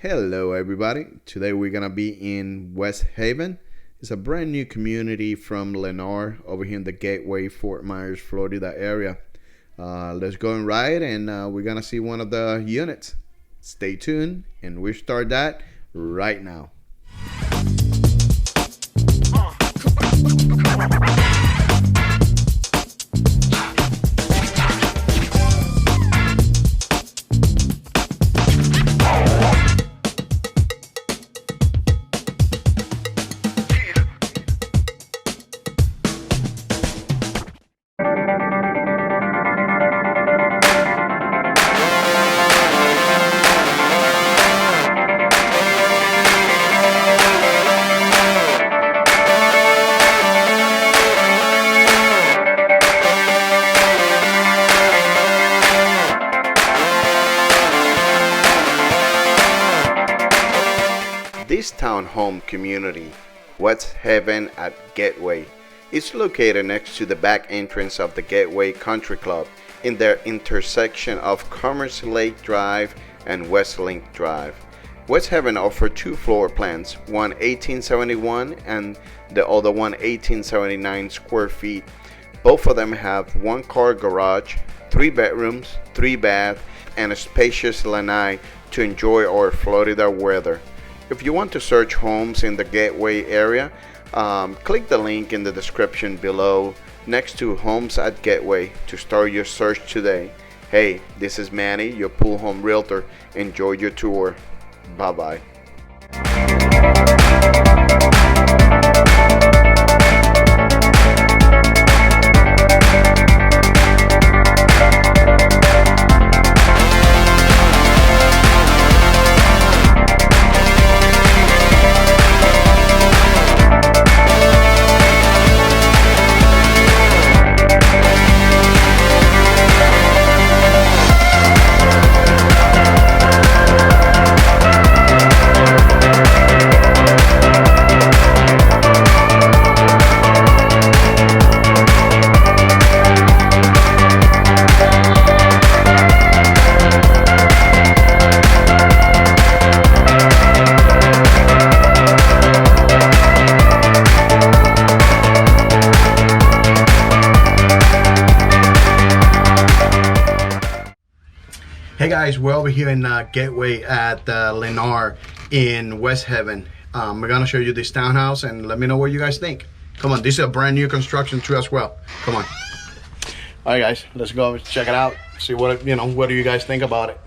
Hello everybody, today we're gonna be in Westhaven. It's a brand new community from Lennar over here in the Gateway, Fort Myers, Florida area. Let's go and ride and we're gonna see one of the units. Stay tuned and we start that right now. This townhome community, Westhaven at Gateway, is located next to the back entrance of the Gateway Country Club in the intersection of Commerce Lake Drive and Westlink Drive. Westhaven offers two floor plans, one 1871 and the other one 1879 square feet. Both of them have one car garage, 3 bedrooms, 3 baths, and a spacious lanai to enjoy our Florida weather. If you want to search homes in the Gateway area, click the link in the description below next to Homes at Gateway to start your search today. Hey, this is Manny, your pool home realtor. Enjoy your tour. Bye-bye. Hey guys, we're over here in Gateway at Lennar in Westhaven. We're gonna show you this townhouse and let me know what you guys think. Come on, this is a brand new construction too as well. Come on. All right guys, let's go check it out. See what do you guys think about it.